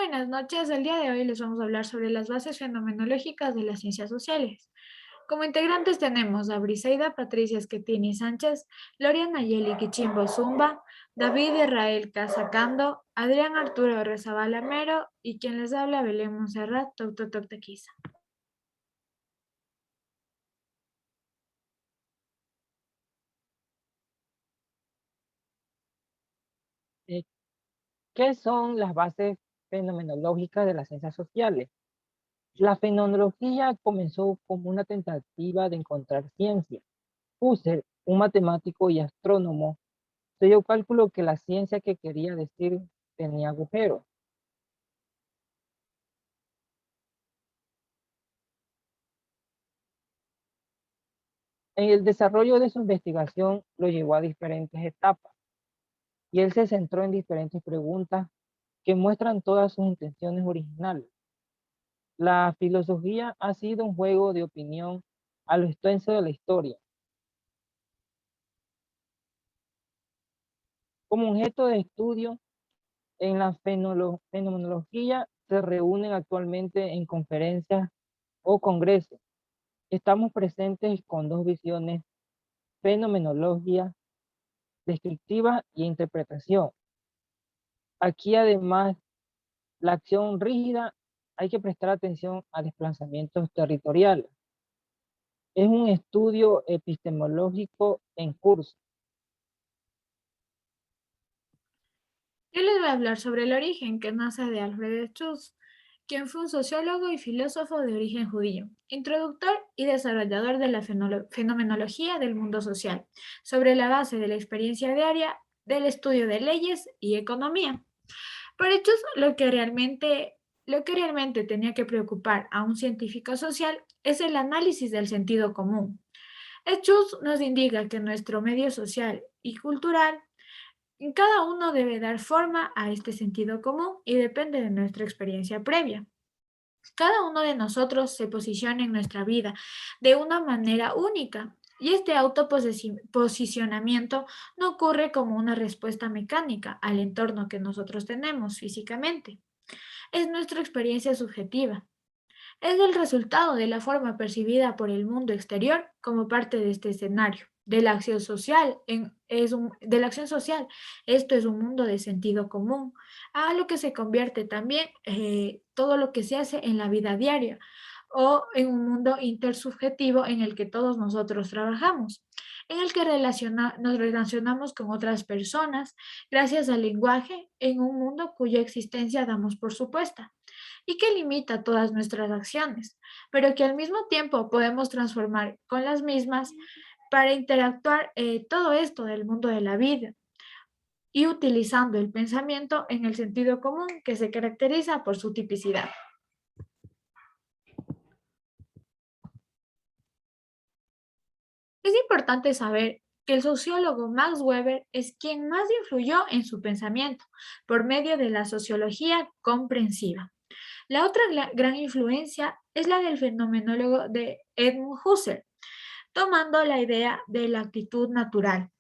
Buenas noches, el día de hoy les vamos a hablar sobre las bases fenomenológicas de las ciencias sociales. Como integrantes tenemos a Briseida Patricia Schettini Sánchez, Gloria Nayeli Quichimbo Zumba, David Israel Casacando, Adrián Arturo Rezabala Mero y quien les habla Belén Monserrat Toctotoctequiza. Eh, ¿Qué son las bases fenomenológicas de las ciencias sociales? La fenomenología comenzó como una tentativa de encontrar ciencia. Husserl, un matemático y astrónomo, se dio cálculo que la ciencia que quería decir tenía agujeros. En el desarrollo de su investigación lo llevó a diferentes etapas y él se centró en diferentes preguntas que muestran todas sus intenciones originales. La filosofía ha sido un juego de opinión a lo extenso de la historia. Como objeto de estudio, en la fenomenología se reúnen actualmente en conferencias o congresos. Estamos presentes con dos visiones: fenomenología descriptiva y interpretación. Aquí además, la acción rígida, hay que prestar atención a desplazamientos territoriales. Es un estudio epistemológico en curso. Yo les voy a hablar sobre el origen, que nace de Alfred Schultz, quien fue un sociólogo y filósofo de origen judío, introductor y desarrollador de la fenomenología del mundo social, sobre la base de la experiencia diaria, del estudio de leyes y economía. Por hechos, lo que realmente tenía que preocupar a un científico social es el análisis del sentido común. Schultz nos indica que nuestro medio social y cultural cada uno debe dar forma a este sentido común y depende de nuestra experiencia previa. Cada uno de nosotros se posiciona en nuestra vida de una manera única y este autoposicionamiento no ocurre como una respuesta mecánica al entorno que nosotros tenemos físicamente. Es nuestra experiencia subjetiva. Es el resultado de la forma percibida por el mundo exterior como parte de este escenario, de la acción social. De la acción social. Esto es un mundo de sentido común, a lo que se convierte también todo lo que se hace en la vida diaria o en un mundo intersubjetivo en el que todos nosotros trabajamos, en el que nos relacionamos con otras personas gracias al lenguaje en un mundo cuya existencia damos por supuesta y que limita todas nuestras acciones, pero que al mismo tiempo podemos transformar con las mismas para interactuar todo esto del mundo de la vida y utilizando el pensamiento en el sentido común que se caracteriza por su tipicidad. Es importante saber que el sociólogo Max Weber es quien más influyó en su pensamiento por medio de la sociología comprensiva. La otra gran influencia es la del fenomenólogo de Edmund Husserl, tomando la idea de la actitud natural.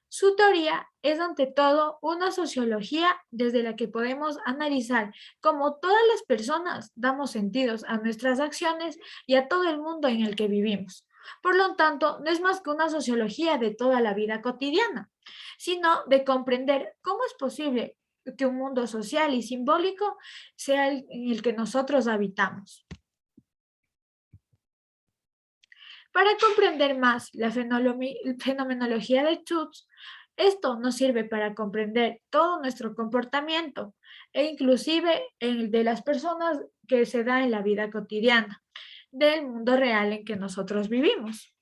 Su teoría es ante todo una sociología desde la que podemos analizar cómo todas las personas damos sentidos a nuestras acciones y a todo el mundo en el que vivimos. Por lo tanto, no es más que una sociología de toda la vida cotidiana, sino de comprender cómo es posible que un mundo social y simbólico sea en el que nosotros habitamos. Para comprender más la fenomenología de Schutz, esto nos sirve para comprender todo nuestro comportamiento e inclusive el de las personas que se da en la vida cotidiana, del mundo real en que nosotros vivimos,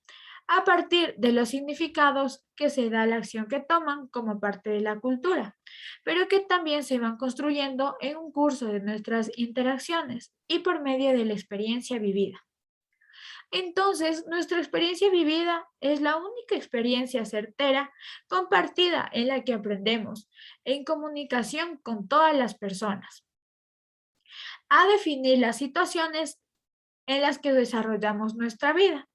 a partir de los significados que se da la acción que toman como parte de la cultura, pero que también se van construyendo en un curso de nuestras interacciones y por medio de la experiencia vivida. Entonces, nuestra experiencia vivida es la única experiencia certera, compartida en la que aprendemos, en comunicación con todas las personas, a definir las situaciones en las que desarrollamos nuestra vida.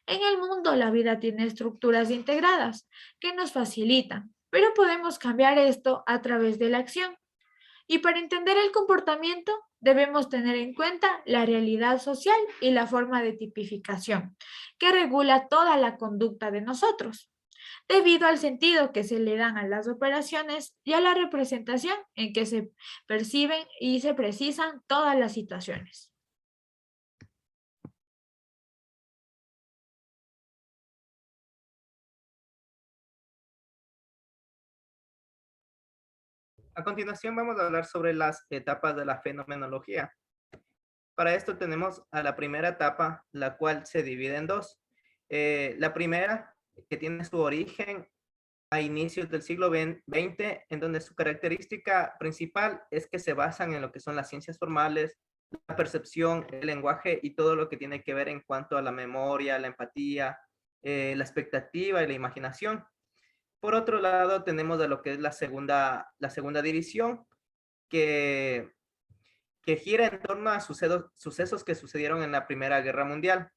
En el mundo la vida tiene estructuras integradas que nos facilitan, pero podemos cambiar esto a través de la acción. Y para entender el comportamiento, debemos tener en cuenta la realidad social y la forma de tipificación, que regula toda la conducta de nosotros, debido al sentido que se le dan a las operaciones y a la representación en que se perciben y se precisan todas las situaciones. A continuación vamos a hablar sobre las etapas de la fenomenología. Para esto tenemos a la primera etapa, la cual se divide en dos. La primera, que tiene su origen a inicios del siglo XX, en donde su característica principal es que se basan en lo que son las ciencias formales, la percepción, el lenguaje y todo lo que tiene que ver en cuanto a la memoria, la empatía, la expectativa y la imaginación. Por otro lado, tenemos a lo que es la segunda división, que, que gira en torno a sucesos que sucedieron en la Primera Guerra Mundial,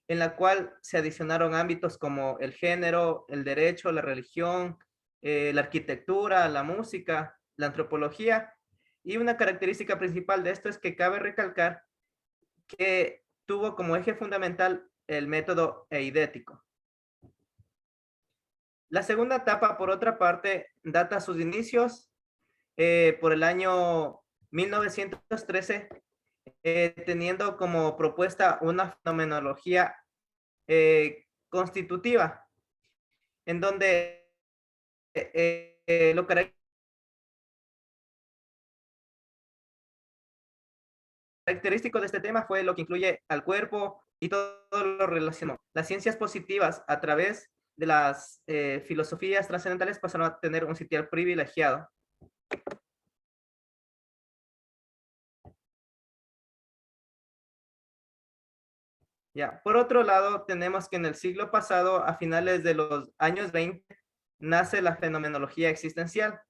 en la cual se adicionaron ámbitos como el género, el derecho, la religión, la arquitectura, la música, la antropología. Y una característica principal de esto es que cabe recalcar que tuvo como eje fundamental el método eidético. La segunda etapa, por otra parte, data sus inicios por el año 1913, teniendo como propuesta una fenomenología constitutiva, en donde lo característico de este tema fue lo que incluye al cuerpo y todo lo relacionado. Las ciencias positivas, a través de las filosofías trascendentales, pasaron a tener un sitial privilegiado. Ya. Por otro lado, tenemos que en el siglo pasado, a finales de los años 20, nace la fenomenología existencial,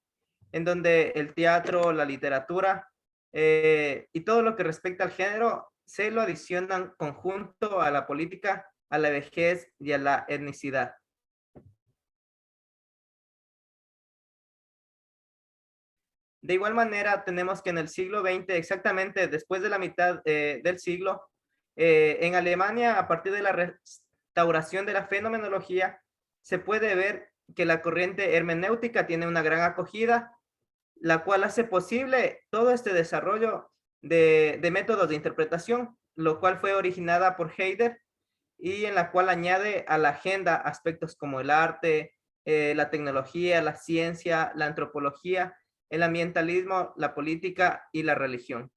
en donde el teatro, la literatura y todo lo que respecta al género se lo adicionan conjunto a la política, a la vejez y a la etnicidad. De igual manera, tenemos que en el siglo XX, exactamente después de la mitad del siglo, en Alemania, a partir de la restauración de la fenomenología, se puede ver que la corriente hermenéutica tiene una gran acogida, la cual hace posible todo este desarrollo de métodos de interpretación, lo cual fue originada por Heidegger y en la cual añade a la agenda aspectos como el arte, la tecnología, la ciencia, la antropología, el ambientalismo, la política y la religión.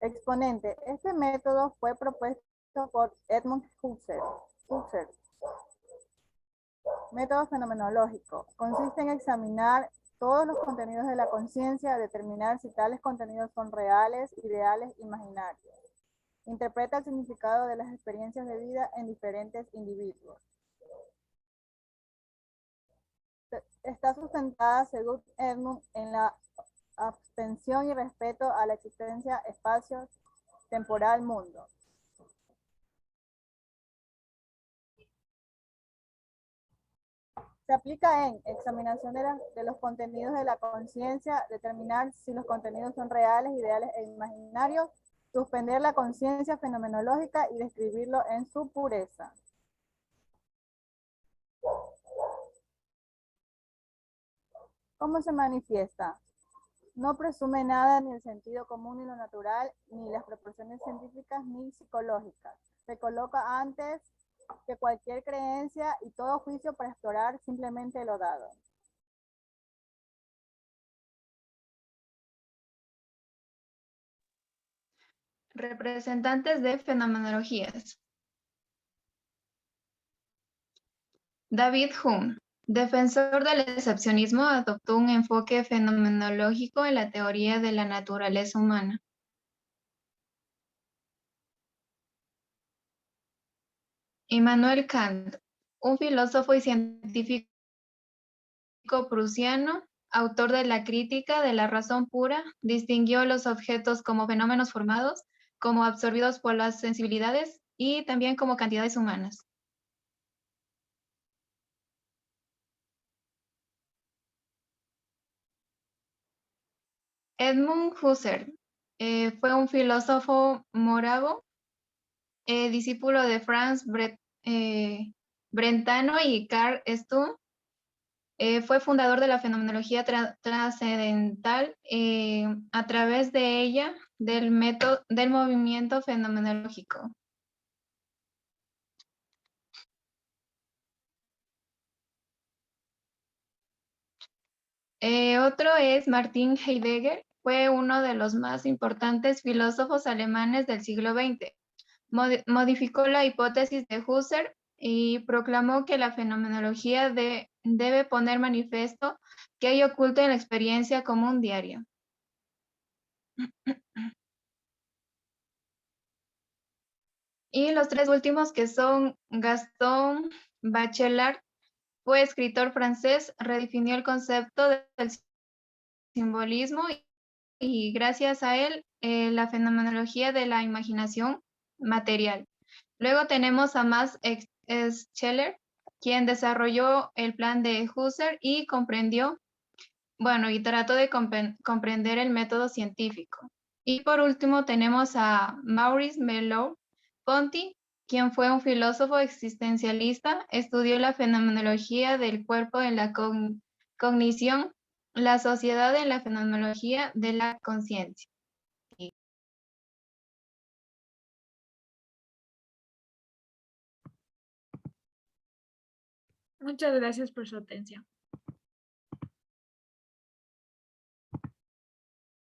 Exponente. Este método fue propuesto por Edmund Husserl. Método fenomenológico. Consiste en examinar todos los contenidos de la conciencia, determinar si tales contenidos son reales, ideales, imaginarios. Interpreta el significado de las experiencias de vida en diferentes individuos. Está sustentada, según Edmund, en la abstención y respeto a la existencia, espacio, temporal, mundo. Se aplica en examinación de los contenidos de la conciencia, determinar si los contenidos son reales, ideales e imaginarios, suspender la conciencia fenomenológica y describirlo en su pureza. ¿Cómo se manifiesta? No presume nada, ni el sentido común, ni lo natural, ni las proporciones científicas, ni psicológicas. Se coloca antes que cualquier creencia y todo juicio para explorar simplemente lo dado. Representantes de fenomenologías. David Hume, defensor del excepcionismo, adoptó un enfoque fenomenológico en la teoría de la naturaleza humana. Immanuel Kant, un filósofo y científico prusiano, autor de la Crítica de la razón pura, distinguió los objetos como fenómenos formados como absorbidos por las sensibilidades y también como cantidades humanas. Edmund Husserl fue un filósofo moravo, discípulo de Franz Brentano y Carl Stumm. Fue fundador de la fenomenología trascendental a través de ella del movimiento fenomenológico. Otro es Martin Heidegger, fue uno de los más importantes filósofos alemanes del siglo XX. Modificó la hipótesis de Husserl y proclamó que la fenomenología debe poner manifiesto que hay oculto en la experiencia común diaria. Y los tres últimos, que son Gaston Bachelard, fue escritor francés, redefinió el concepto del simbolismo y gracias a él la fenomenología de la imaginación material. Luego tenemos a Max Scheler, quien desarrolló el plan de Husserl y comprendió, y trató de comprender el método científico. Y por último tenemos a Maurice Merleau-Ponty, quien fue un filósofo existencialista, estudió la fenomenología del cuerpo en la cognición, la sociedad en la fenomenología de la conciencia. Muchas gracias por su atención.